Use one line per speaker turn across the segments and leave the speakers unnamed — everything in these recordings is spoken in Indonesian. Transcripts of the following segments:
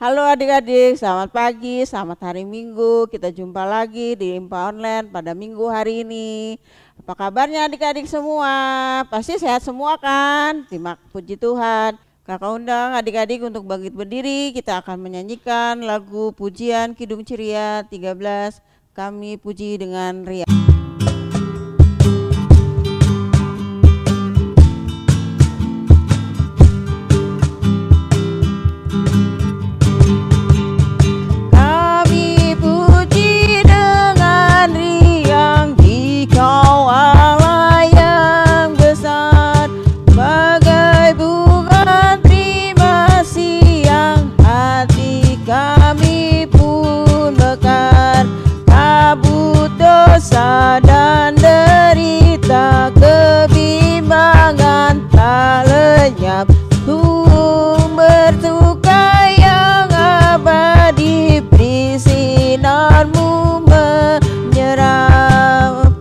Halo adik-adik, selamat pagi, selamat hari Minggu. Kita jumpa lagi di IMPA Online pada Minggu hari ini. Apa kabarnya adik-adik semua? Pasti sehat semua kan? Terima puji Tuhan. Kakak undang adik-adik untuk bangkit berdiri. Kita akan menyanyikan lagu pujian Kidung Ceria 13. Kami puji dengan riang.
Dan derita kebimbangan tak lenyap, sumber duka yang abadi beri sinarmu menyerap.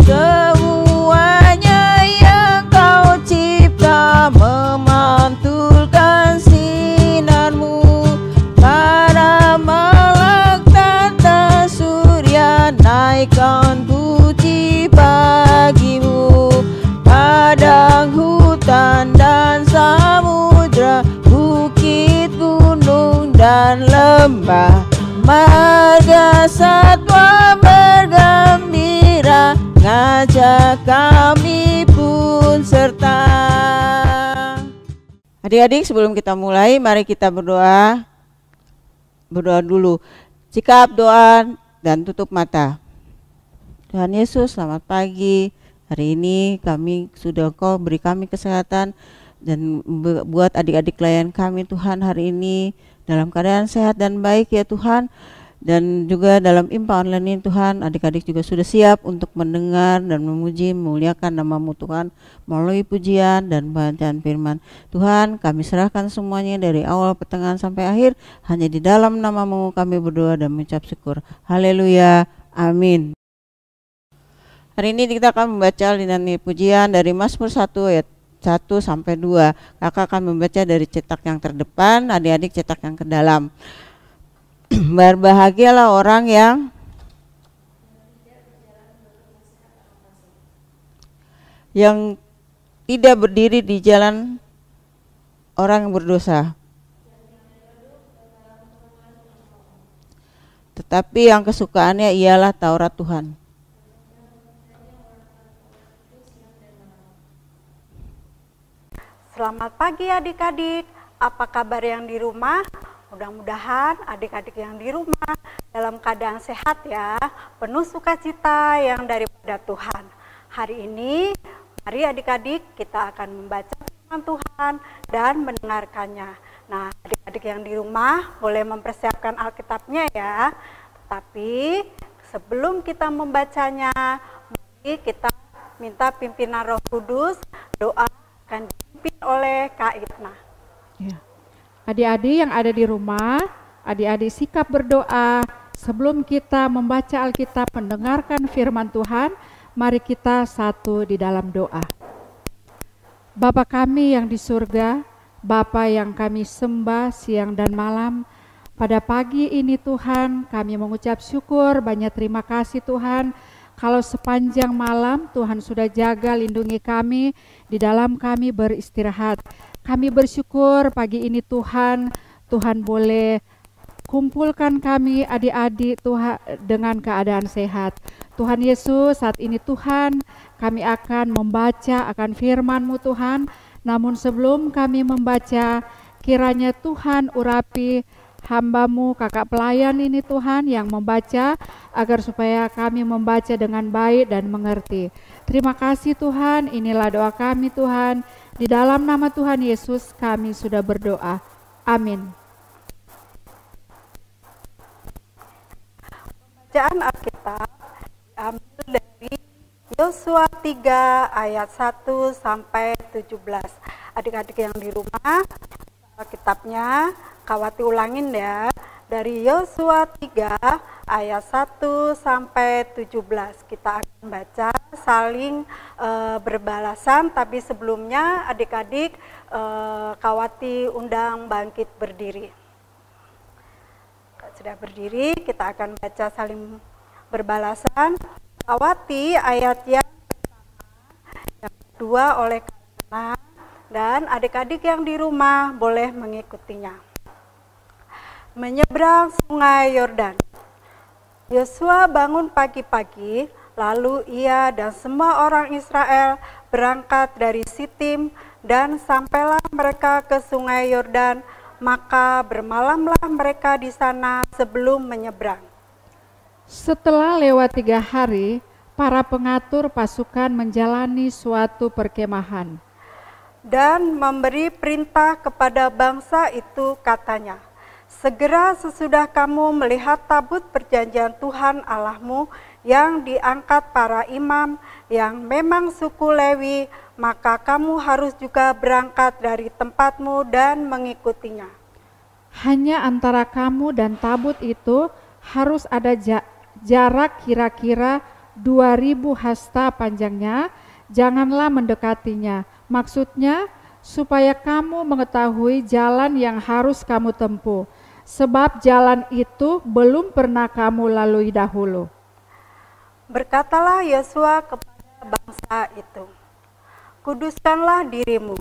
Semuanya yang kau cipta memantulkan sinarmu para naikkan puji bagimu. Padang, hutan dan samudra, bukit, gunung dan lembah, marga satwa bergembira, ngajak kami pun serta.
Adik-adik, sebelum kita mulai, mari kita berdoa. Berdoa dulu. Sikap doa dan tutup mata. Tuhan Yesus, selamat pagi. Hari ini Kau beri kami kesehatan dan buat adik-adik klien kami Tuhan hari ini dalam keadaan sehat dan baik ya Tuhan. Dan juga dalam IMPA Online ini Tuhan, adik-adik juga sudah siap untuk mendengar dan memuji, memuliakan nama-Mu Tuhan melalui pujian dan bacaan firman. Tuhan, kami serahkan semuanya dari awal, pertengahan sampai akhir, hanya di dalam nama-Mu kami berdoa dan mengucap syukur. Haleluya, amin. Hari ini kita akan membaca linani pujian dari Mazmur 1 ayat 1 sampai 2. Kakak akan membaca dari cetak yang terdepan, adik-adik cetak yang ke dalam. Berbahagialah orang yang tidak berdiri di jalan orang yang berdosa, tetapi yang kesukaannya ialah Taurat Tuhan.
Selamat pagi adik-adik, apa kabar yang di rumah? Mudah-mudahan adik-adik yang di rumah dalam keadaan sehat ya, penuh sukacita yang daripada Tuhan. Hari ini, mari adik-adik kita akan membaca firman Tuhan dan mendengarkannya. Nah, adik-adik yang di rumah boleh mempersiapkan Alkitabnya ya. Tetapi sebelum kita membacanya, mari kita minta pimpinan Roh Kudus, doa akan dipimpin oleh Kak Itna.
Ya. Adik-adik yang ada di rumah, adik-adik sikap berdoa. Sebelum kita membaca Alkitab, mendengarkan firman Tuhan, mari kita satu di dalam doa. Bapa kami yang di surga, Bapa yang kami sembah siang dan malam, pada pagi ini Tuhan kami mengucap syukur, banyak terima kasih Tuhan. Kalau sepanjang malam Tuhan sudah jaga lindungi kami, di dalam kami beristirahat. Kami bersyukur pagi ini Tuhan boleh kumpulkan kami adik-adik Tuhan dengan keadaan sehat. Tuhan Yesus, saat ini Tuhan kami akan membaca akan firman-Mu Tuhan. Namun sebelum kami membaca, kiranya Tuhan urapi hamba-Mu, kakak pelayan ini Tuhan yang membaca, agar supaya kami membaca dengan baik dan mengerti. Terima kasih Tuhan, inilah doa kami Tuhan. Di dalam nama Tuhan Yesus kami sudah berdoa. Amin.
Bacaan Alkitab diambil dari Yosua 3 ayat 1 sampai 17. Adik-adik yang di rumah, Alkitabnya Kawati ulangin ya. dari Yosua 3 ayat 1 sampai 17. Kita akan baca saling berbalasan, tapi sebelumnya adik-adik Kawati undang bangkit berdiri. Sudah berdiri, kita akan baca saling berbalasan. Kawati ayat yang pertama, yang kedua oleh Karina, dan adik-adik yang di rumah boleh mengikutinya. Menyeberang sungai Yordan. Yosua bangun pagi-pagi, lalu ia dan semua orang Israel berangkat dari Sitim dan sampailah mereka ke sungai Yordan. Maka bermalamlah mereka di sana sebelum menyeberang.
Setelah lewat 3 hari, para pengatur pasukan menjalani suatu perkemahan.
Dan memberi perintah kepada bangsa itu, katanya, segera sesudah kamu melihat tabut perjanjian Tuhan Allahmu yang diangkat para imam yang memang suku Lewi, maka kamu harus juga berangkat dari tempatmu dan mengikutinya.
Hanya antara kamu dan tabut itu harus ada jarak kira-kira 2000 hasta panjangnya, janganlah mendekatinya. Maksudnya supaya kamu mengetahui jalan yang harus kamu tempuh, sebab jalan itu belum pernah kamu lalui dahulu.
Berkatalah Yosua kepada bangsa itu, kuduskanlah dirimu,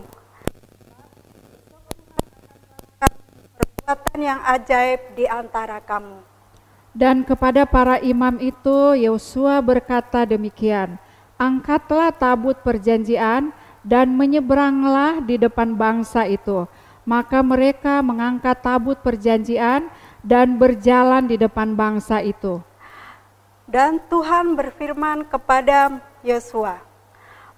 perbuatan yang ajaib di antara kamu.
Dan kepada para imam itu Yosua berkata demikian, angkatlah tabut perjanjian dan menyeberanglah di depan bangsa itu. Maka mereka mengangkat tabut perjanjian dan berjalan di depan bangsa itu.
Dan Tuhan berfirman kepada Yosua,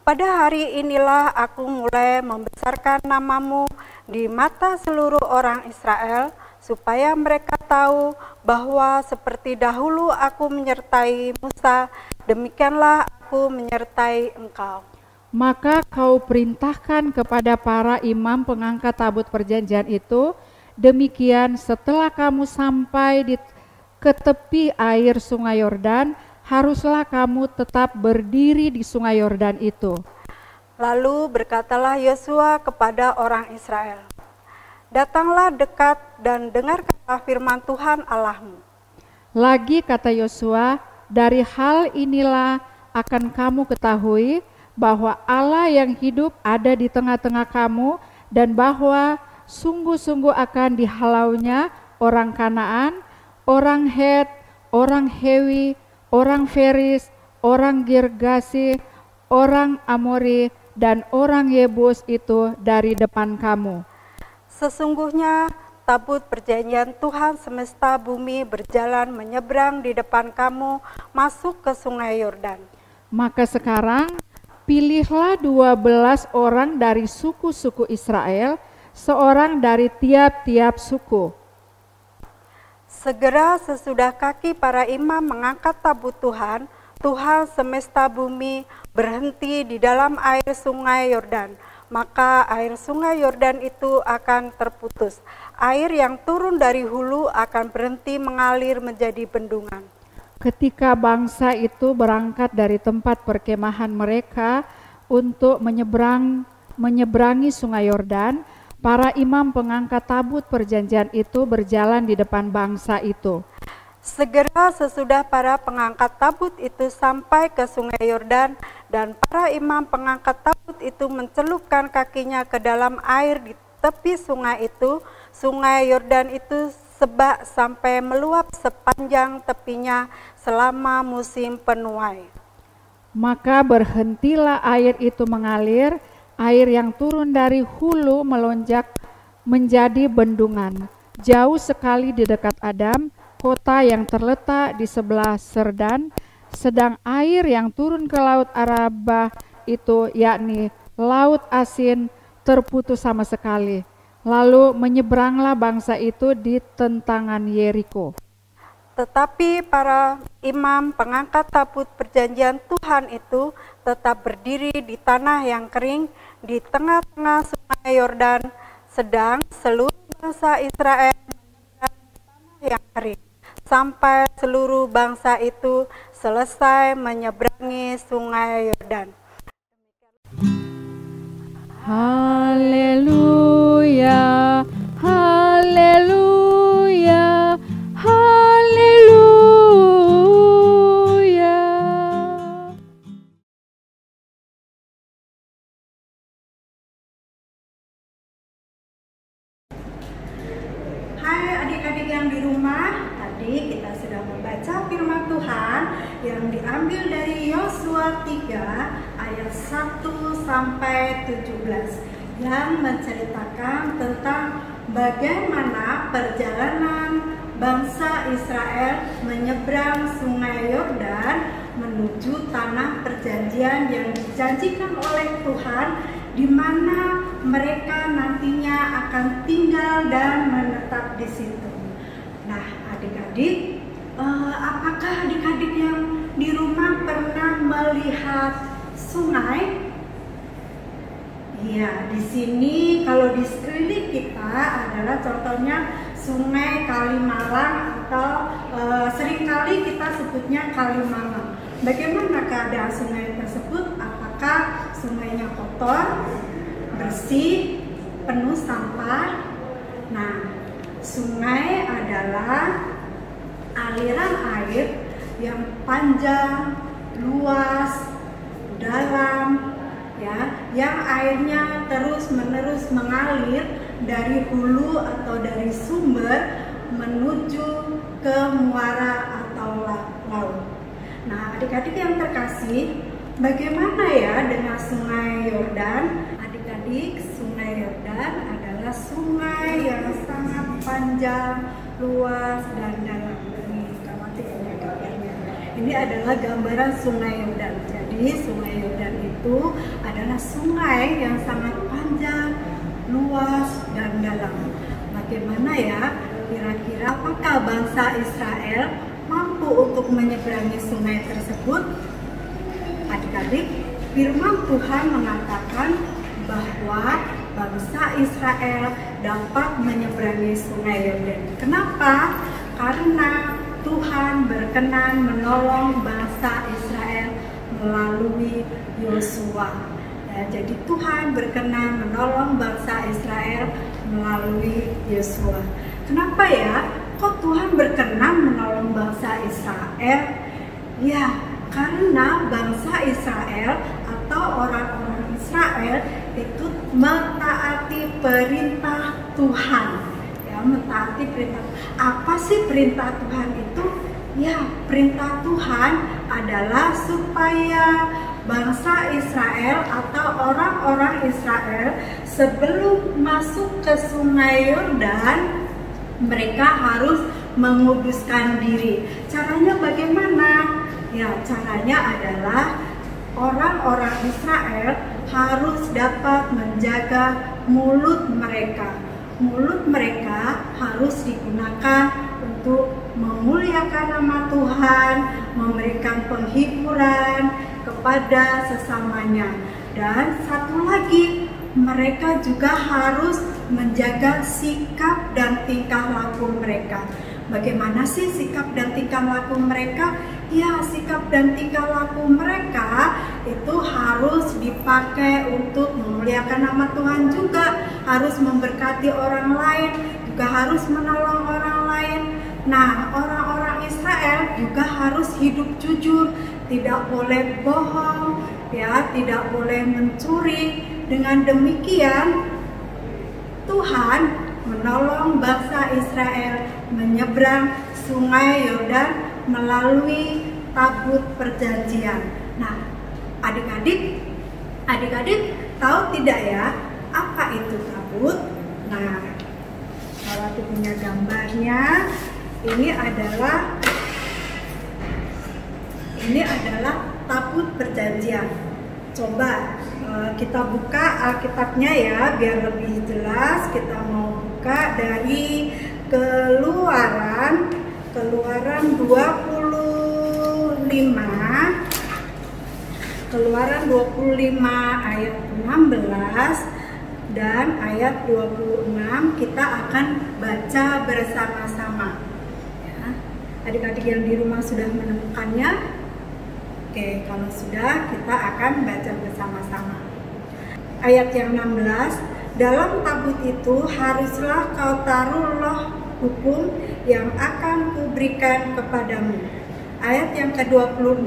pada hari inilah aku mulai membesarkan namamu di mata seluruh orang Israel, supaya mereka tahu bahwa seperti dahulu aku menyertai Musa, demikianlah aku menyertai engkau.
Maka kau perintahkan kepada para imam pengangkat tabut perjanjian itu, demikian setelah kamu sampai ke tepi air sungai Yordan, haruslah kamu tetap berdiri di sungai Yordan itu.
Lalu berkatalah Yosua kepada orang Israel, datanglah dekat dan dengarkanlah firman Tuhan Allahmu.
Lagi kata Yosua, dari hal inilah akan kamu ketahui bahwa Allah yang hidup ada di tengah-tengah kamu, dan bahwa sungguh-sungguh akan dihalaunya orang Kanaan, orang Het, orang Hewi, orang Feris, orang Girgasi, orang Amori, dan orang Yebus itu dari depan kamu.
Sesungguhnya tabut perjanjian Tuhan semesta bumi berjalan menyeberang di depan kamu masuk ke sungai Yordan.
Maka sekarang pilihlah 12 orang dari suku-suku Israel, seorang dari tiap-tiap suku.
Segera sesudah kaki para imam mengangkat tabut Tuhan, Tuhan semesta bumi berhenti di dalam air sungai Yordan. Maka air sungai Yordan itu akan terputus. Air yang turun dari hulu akan berhenti mengalir menjadi bendungan.
Ketika bangsa itu berangkat dari tempat perkemahan mereka untuk menyeberangi sungai Yordan, para imam pengangkat tabut perjanjian itu berjalan di depan bangsa itu.
Segera sesudah para pengangkat tabut itu sampai ke sungai Yordan, dan para imam pengangkat tabut itu mencelupkan kakinya ke dalam air di tepi sungai itu, sungai Yordan itu sebak sampai meluap sepanjang tepinya selama musim penuai.
Maka berhentilah air itu mengalir, air yang turun dari hulu melonjak menjadi bendungan, jauh sekali di dekat Adam, kota yang terletak di sebelah Serdan, sedang air yang turun ke laut Arabah itu, yakni laut asin, terputus sama sekali. Lalu menyeberanglah bangsa itu di tentangan Yeriko.
Tetapi para imam pengangkat tabut perjanjian Tuhan itu tetap berdiri di tanah yang kering di tengah-tengah sungai Yordan, sedang seluruh bangsa Israel menyeberang tanah yang kering, sampai seluruh bangsa itu selesai menyeberangi sungai Yordan.
Haleluya, haleluya, haleluya.
Hai adik-adik yang di rumah, tadi kita sudah membaca firman Tuhan yang diambil dari Yosua 3 ayat 1 sampai 17 yang menceritakan tentang bagaimana perjalanan bangsa Israel menyeberang sungai Yordan menuju tanah perjanjian yang dijanjikan oleh Tuhan, di mana mereka nantinya akan tinggal dan menetap di situ. Nah, adik-adik, apakah adik-adik yang di rumah pernah melihat sungai? Iya, di sini kalau di sekeliling kita adalah contohnya Sungai Kalimalang atau seringkali kita sebutnya Kalimalang. Bagaimana keadaan sungai tersebut? Apakah sungainya kotor, bersih, penuh sampah? Nah, sungai adalah aliran air yang panjang, luas, dalam, ya, yang airnya terus-menerus mengalir dari hulu atau dari sumber menuju ke muara atau laut. Nah, adik-adik yang terkasih, bagaimana ya dengan sungai Yordan? Adik-adik, sungai Yordan adalah sungai yang sangat panjang, luas, dan dalam. Ini adalah gambaran sungai Yordan. Jadi sungai Yordan itu adalah sungai yang sangat panjang, luas, dan dalam. Bagaimana ya? Kira-kira apakah bangsa Israel mampu untuk menyeberangi sungai tersebut? Adik-adik, firman Tuhan mengatakan bahwa bangsa Israel dapat menyeberangi sungai Yordan. Kenapa? Karena Tuhan berkenan menolong bangsa Israel melalui Yosua. Ya, jadi Tuhan berkenan menolong bangsa Israel melalui Yosua. Kenapa ya? Kok Tuhan berkenan menolong bangsa Israel? Ya, karena bangsa Israel atau orang-orang Israel itu mentaati perintah Tuhan. Ya, mentaati perintah. Apa sih perintah Tuhan itu? Ya, perintah Tuhan adalah supaya bangsa Israel atau orang-orang Israel sebelum masuk ke sungai Yordan, mereka harus menguduskan diri. Caranya bagaimana? Ya, caranya adalah orang-orang Israel harus dapat menjaga mulut mereka. Mulut mereka harus digunakan untuk memuliakan nama Tuhan, memberikan penghiburan kepada sesamanya. Dan satu lagi, mereka juga harus menjaga sikap dan tingkah laku mereka. Bagaimana sih sikap dan tingkah laku mereka? Ya, sikap dan tingkah laku mereka itu harus dipakai untuk memuliakan nama Tuhan juga, harus memberkati orang lain, juga harus menolong orang lain. Nah, orang-orang Israel juga harus hidup jujur, tidak boleh bohong, ya, tidak boleh mencuri. Dengan demikian, Tuhan menolong bangsa Israel menyeberang sungai Yordan melalui tabut perjanjian. Nah, adik-adik tahu tidak ya apa itu tabut? Nah, kalau punya gambarnya, ini adalah tabut perjanjian. Coba kita buka Alkitabnya ya, biar lebih jelas. Kita mau buka dari Keluaran 25. Keluaran 25 ayat 16 dan ayat 26 kita akan baca bersama-sama. Adik-adik yang di rumah sudah menemukannya? Oke, kalau sudah kita akan baca bersama-sama. Ayat yang 16, dalam tabut itu haruslah kau taruh loh hukum yang akan kuberikan kepadamu. Ayat yang ke-26,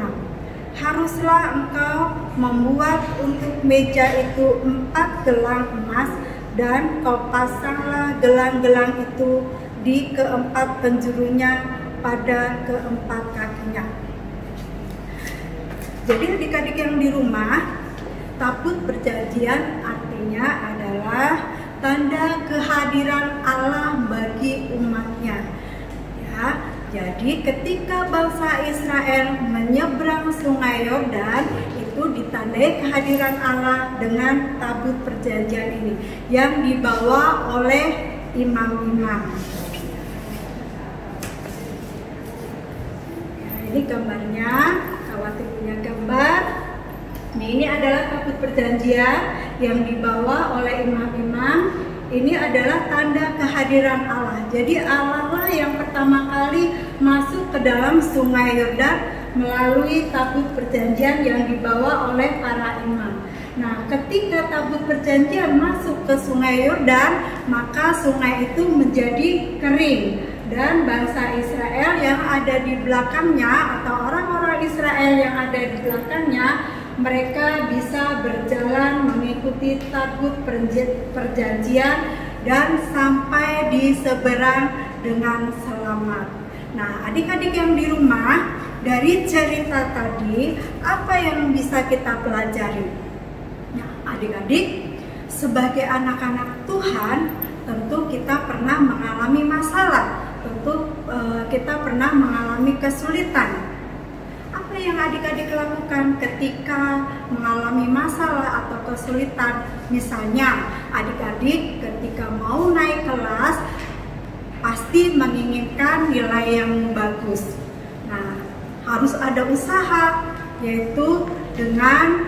haruslah engkau membuat untuk meja itu 4 gelang emas, dan kau pasanglah gelang-gelang itu di keempat penjurunya pada keempat kakinya. Jadi adik-adik yang di rumah, tabut perjanjian artinya adalah tanda kehadiran Allah bagi umatnya. Ya, jadi ketika bangsa Israel menyeberang sungai Yordan, itu ditandai kehadiran Allah dengan tabut perjanjian ini yang dibawa oleh imam-imam. Ya, ini gambarnya. Kawati punya gambar. Ini adalah tabut perjanjian yang dibawa oleh imam-imam. Ini adalah tanda kehadiran Allah. Jadi Allah lah yang pertama kali masuk ke dalam sungai Yordan melalui tabut perjanjian yang dibawa oleh para imam. Nah, ketika tabut perjanjian masuk ke sungai Yordan, maka sungai itu menjadi kering. Dan bangsa Israel yang ada di belakangnya atau orang-orang Israel yang ada di belakangnya, mereka bisa berjalan mengikuti tabut perjanjian dan sampai di seberang dengan selamat. Nah, adik-adik yang di rumah, dari cerita tadi apa yang bisa kita pelajari? Nah, adik-adik, sebagai anak-anak Tuhan, tentu kita pernah mengalami masalah. Tentu kita pernah mengalami kesulitan. Apa yang adik-adik lakukan ketika mengalami masalah atau kesulitan? Misalnya, adik-adik ketika mau naik kelas pasti menginginkan nilai yang bagus. Nah, harus ada usaha, yaitu dengan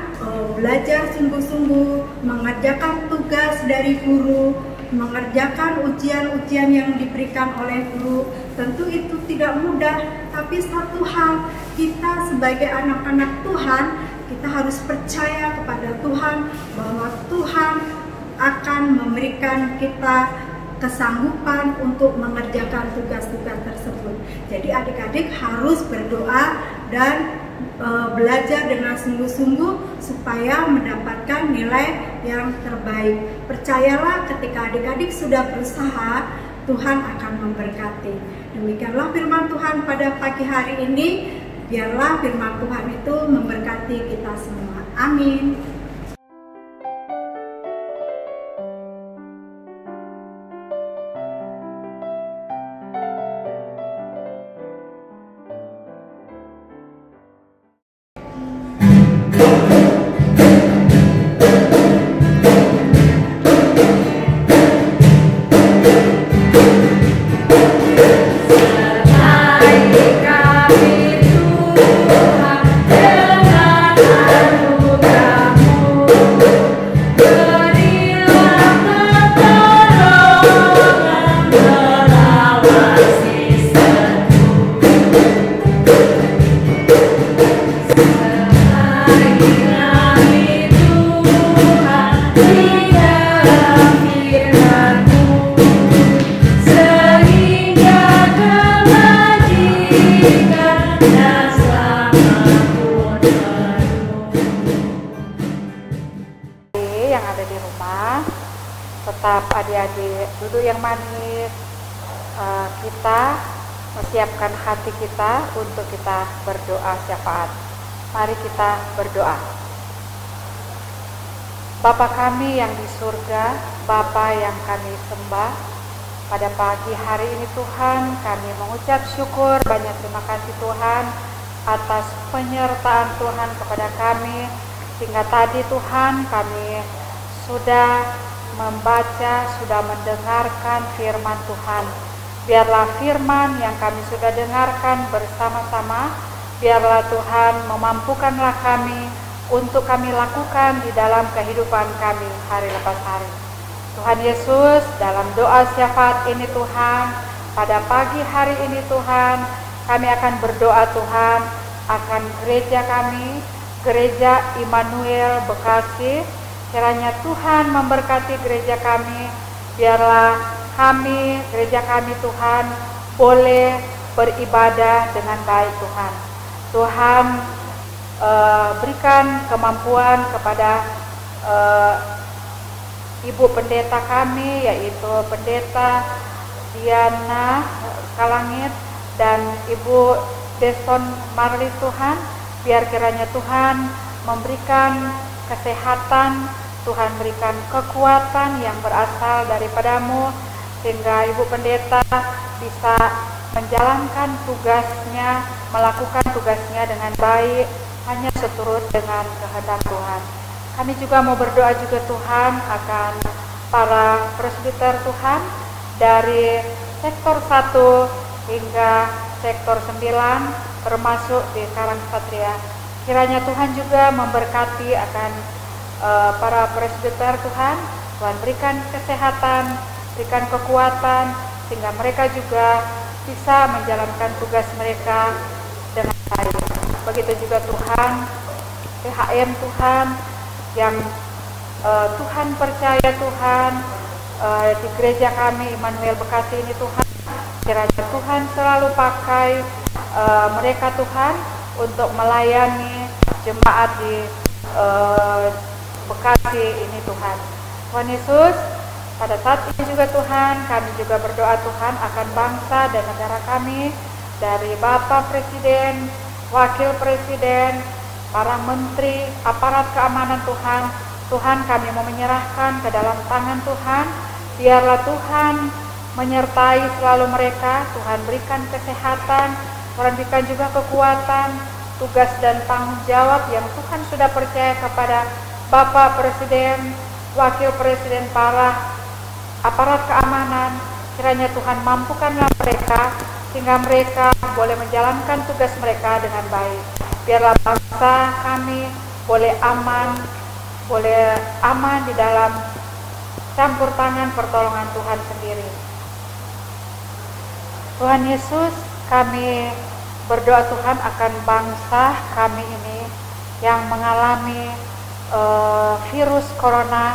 belajar sungguh-sungguh, mengerjakan tugas dari guru, mengerjakan ujian-ujian yang diberikan oleh guru. Tentu itu tidak mudah, tapi satu hal, kita sebagai anak-anak Tuhan, kita harus percaya kepada Tuhan bahwa Tuhan akan memberikan kita kesanggupan untuk mengerjakan tugas-tugas tersebut. Jadi adik-adik harus berdoa dan belajar dengan sungguh-sungguh supaya mendapatkan nilai yang terbaik. Percayalah, ketika adik-adik sudah berusaha, Tuhan akan memberkati. Demikianlah firman Tuhan pada pagi hari ini. Biarlah firman Tuhan itu memberkati kita semua. Amin.
Tetap adik-adik duduk yang manis. Kita menyiapkan hati kita untuk kita berdoa syafaat. Mari kita berdoa. Bapa kami yang di surga, Bapa yang kami sembah, pada pagi hari ini Tuhan, kami mengucap syukur, banyak terima kasih Tuhan atas penyertaan Tuhan kepada kami, sehingga tadi Tuhan kami sudah membaca, sudah mendengarkan firman Tuhan. Biarlah firman yang kami sudah dengarkan bersama-sama, biarlah Tuhan memampukanlah kami untuk kami lakukan di dalam kehidupan kami hari lepas hari. Tuhan Yesus, dalam doa syafaat ini Tuhan, pada pagi hari ini Tuhan, kami akan berdoa Tuhan akan gereja kami, Gereja Immanuel Bekasi. Kiranya Tuhan memberkati gereja kami, biarlah kami, gereja kami Tuhan, boleh beribadah dengan baik Tuhan. Tuhan berikan kemampuan kepada Ibu Pendeta kami, yaitu Pendeta Diana Kalangit dan Ibu Deson Marlis Tuhan. Biar kiranya Tuhan memberikan kesehatan, Tuhan berikan kekuatan yang berasal daripadamu, sehingga Ibu Pendeta bisa menjalankan tugasnya, melakukan tugasnya dengan baik, hanya seturut dengan kehendak Tuhan. Kami juga mau berdoa juga Tuhan akan para presbiter Tuhan dari sektor 1 hingga sektor 9 termasuk di Karangsatria. Kiranya Tuhan juga memberkati akan para presbiter Tuhan. Tuhan berikan kesehatan, berikan kekuatan, sehingga mereka juga bisa menjalankan tugas mereka dengan baik. Begitu juga Tuhan, PHM Tuhan, yang Tuhan percaya Tuhan di gereja kami Immanuel Bekasi ini Tuhan. Kiranya Tuhan selalu pakai mereka Tuhan untuk melayani jemaat di Bekasi ini Tuhan. Tuhan Yesus, pada saat ini juga Tuhan, kami juga berdoa Tuhan akan bangsa dan negara kami, dari Bapak Presiden, Wakil Presiden, para menteri, aparat keamanan Tuhan. Tuhan, kami mau menyerahkan ke dalam tangan Tuhan. Biarlah Tuhan menyertai selalu mereka. Tuhan berikan kesehatan, Tuhan berikan juga kekuatan, tugas dan tanggung jawab yang Tuhan sudah percaya kepada Bapak Presiden, Wakil Presiden, para aparat keamanan. Kiranya Tuhan mampukanlah mereka, sehingga mereka boleh menjalankan tugas mereka dengan baik. Biarlah bangsa kami boleh aman di dalam campur tangan pertolongan Tuhan sendiri. Tuhan Yesus, kami berdoa Tuhan akan bangsa kami ini yang mengalami virus corona.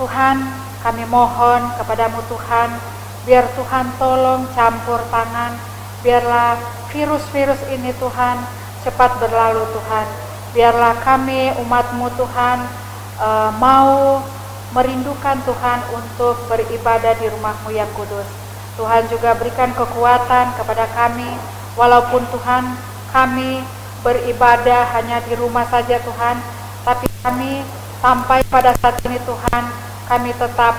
Tuhan, kami mohon kepadamu Tuhan, biar Tuhan tolong campur tangan, biarlah virus-virus ini Tuhan cepat berlalu Tuhan. Biarlah kami umat-Mu Tuhan mau merindukan Tuhan untuk beribadah di rumah-Mu yang kudus. Tuhan juga berikan kekuatan kepada kami, walaupun Tuhan kami beribadah hanya di rumah saja Tuhan, tapi kami sampai pada saat ini Tuhan, kami tetap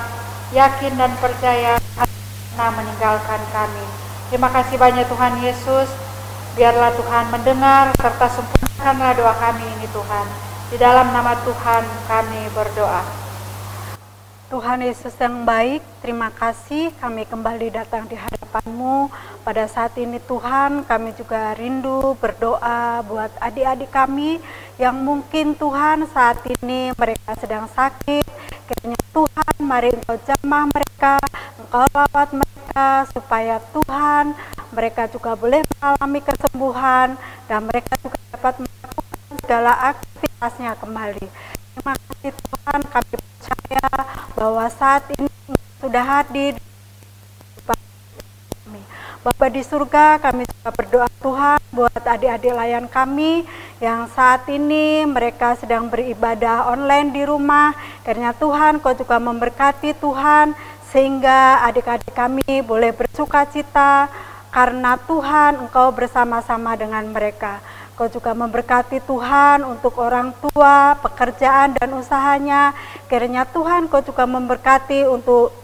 yakin dan percaya karena meninggalkan kami. Terima kasih banyak Tuhan Yesus. Biarlah Tuhan mendengar serta sempurnakanlah doa kami ini Tuhan. Di dalam nama Tuhan kami berdoa.
Tuhan Yesus yang baik, terima kasih kami kembali datang di hadapan-Mu. Pada saat ini Tuhan, kami juga rindu berdoa buat adik-adik kami yang mungkin Tuhan saat ini mereka sedang sakit. Kiranya Tuhan, mari Engkau jamah mereka, Engkau rawat mereka, supaya Tuhan mereka juga boleh mengalami kesembuhan dan mereka juga dapat melakukan segala aktivitasnya kembali. Terima kasih Tuhan, kami percaya bahwa saat ini sudah hadir kami. Bapa di surga, kami juga berdoa Tuhan buat adik-adik layan kami yang saat ini mereka sedang beribadah online di rumah. Kiranya Tuhan, Kau juga memberkati Tuhan, sehingga adik-adik kami boleh bersuka cita karena Tuhan Engkau bersama-sama dengan mereka. Kau juga memberkati Tuhan untuk orang tua, pekerjaan dan usahanya. Kiranya Tuhan Kau juga memberkati untuk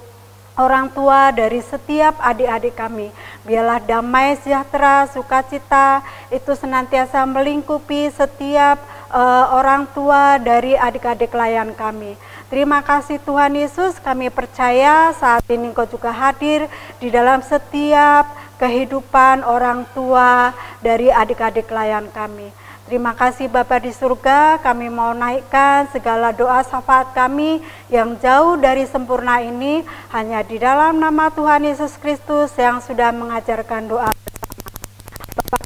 orang tua dari setiap adik-adik kami. Biarlah damai sejahtera, sukacita itu senantiasa melingkupi setiap orang tua dari adik-adik layan kami. Terima kasih Tuhan Yesus, kami percaya saat ini Engkau juga hadir di dalam setiap kehidupan orang tua dari adik-adik layan kami. Terima kasih Bapa di surga, kami mau naikkan segala doa syafaat kami yang jauh dari sempurna ini hanya di dalam nama Tuhan Yesus Kristus yang sudah mengajarkan doa bersama. Bapa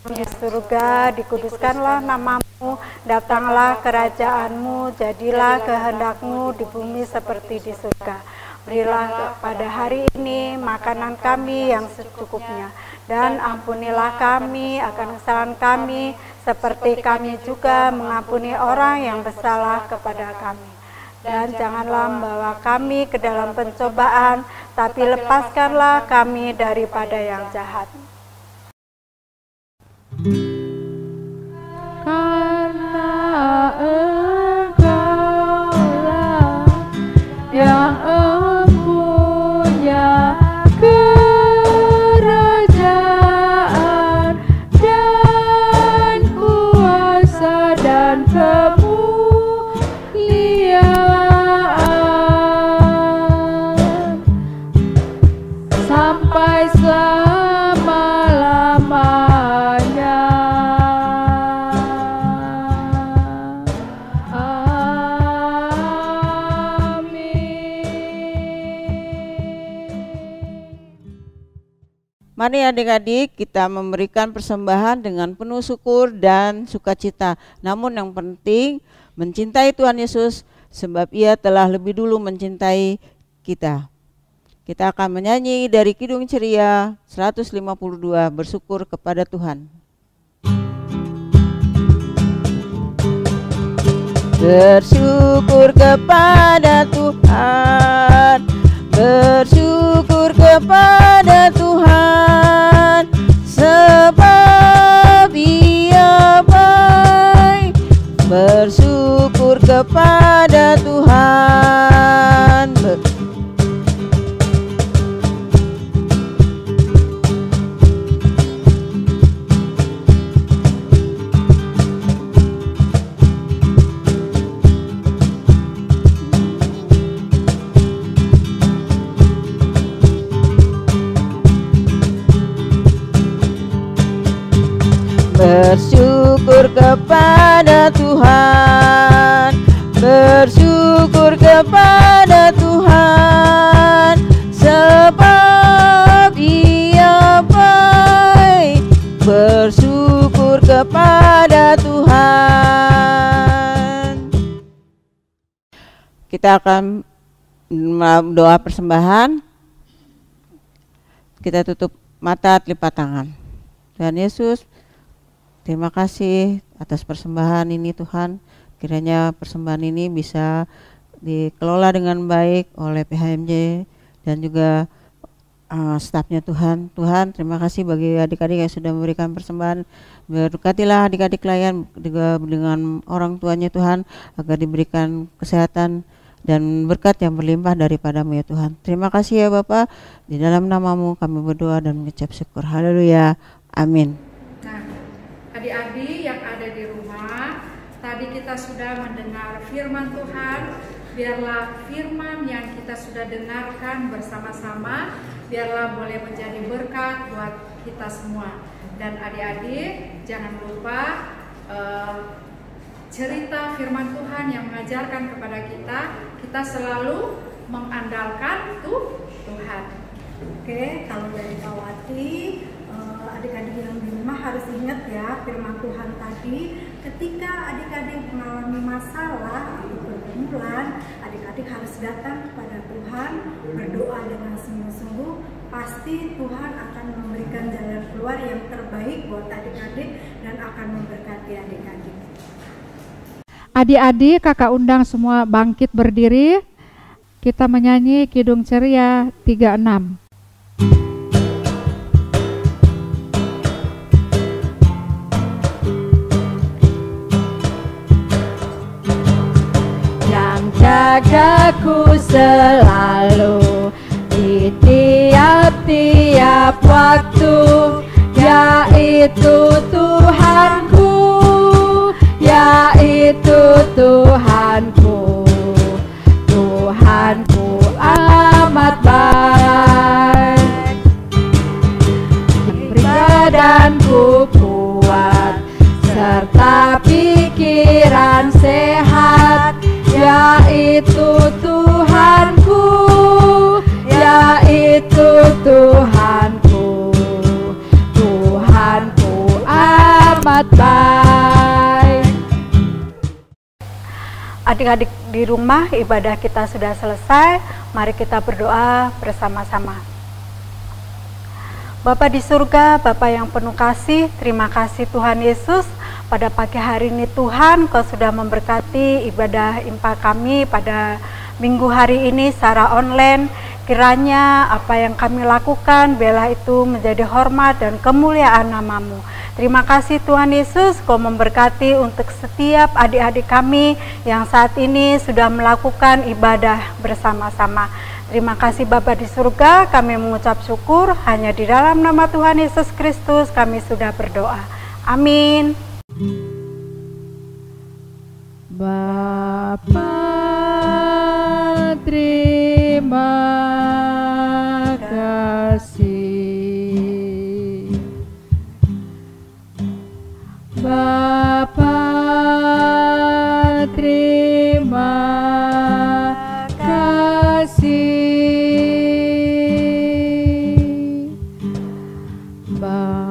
di surga, dikuduskanlah namamu, datanglah kerajaanmu, jadilah kehendakmu di bumi seperti di surga. Berilah pada hari ini makanan kami yang secukupnya, dan ampunilah kami akan kesalahan kami, seperti kami juga mengampuni orang yang bersalah kepada kami. Dan janganlah membawa kami ke dalam pencobaan, tapi lepaskanlah kami daripada yang jahat.
Karena Engkaulah yang empunya kerajaan dan kuasa dan kemuliaan sampai selama-lamanya.
Mari adik-adik kita memberikan persembahan dengan penuh syukur dan sukacita. Namun yang penting mencintai Tuhan Yesus sebab Ia telah lebih dulu mencintai kita. Kita akan menyanyi dari Kidung Ceria 152, bersyukur kepada Tuhan. Bersyukur kepada Tuhan, bersyukur kepada Tuhan, sebab Ia baik. Bersyukur kepada Tuhan. Bersyukur kepada Tuhan, bersyukur kepada Tuhan, sebab Ia baik. Bersyukur kepada Tuhan. Kita akan doa persembahan. Kita tutup mata, lipat tangan. Tuhan Yesus, terima kasih atas persembahan ini Tuhan. Kiranya persembahan ini bisa dikelola dengan baik oleh PHMJ dan juga stafnya Tuhan. Tuhan, terima kasih bagi adik-adik yang sudah memberikan persembahan. Berkatilah adik-adik klien juga dengan orang tuanya Tuhan, agar diberikan kesehatan dan berkat yang berlimpah daripada-Mu ya Tuhan. Terima kasih ya Bapa. Di dalam nama-Mu kami berdoa dan mengucap syukur. Haleluya. Amin.
Adik-adik yang ada di rumah, tadi kita sudah mendengar firman Tuhan. Biarlah firman yang kita sudah dengarkan bersama-sama, biarlah boleh menjadi berkat buat kita semua. Dan adik-adik jangan lupa cerita firman Tuhan yang mengajarkan kepada kita selalu mengandalkan Tuhan.
Oke, kalau dari Kawati, adik-adik yang di rumah harus ingat ya firman Tuhan tadi. Ketika adik-adik mengalami masalah atau pergumulan, adik-adik harus datang kepada Tuhan, berdoa dengan sungguh-sungguh. Pasti Tuhan akan memberikan jalan keluar yang terbaik buat adik-adik dan akan memberkati adik-adik.
Adik-adik, kakak undang semua bangkit berdiri. Kita menyanyi Kidung Ceria 36.
Jagaku selalu di tiap-tiap waktu, yaitu Tuhanku, yaitu Tuhanku. Tuhanku amat baik, badanku kuat serta pikiran sehat, yaitu Tuhanku, yaitu Tuhanku. Tuhanku
adik-adik di rumah, ibadah kita sudah selesai. Mari kita berdoa bersama-sama. Bapa di surga, Bapa yang penuh kasih, terima kasih Tuhan Yesus. Pada pagi hari ini Tuhan, Kau sudah memberkati ibadah impa kami pada minggu hari ini secara online. Kiranya apa yang kami lakukan, biarlah itu menjadi hormat dan kemuliaan nama-Mu. Terima kasih Tuhan Yesus, Kau memberkati untuk setiap adik-adik kami yang saat ini sudah melakukan ibadah bersama-sama. Terima kasih Bapa di surga, kami mengucap syukur, hanya di dalam nama Tuhan Yesus Kristus kami sudah berdoa. Amin.
Bapa, terima kasih. Bapa, terima kasih. Bapa,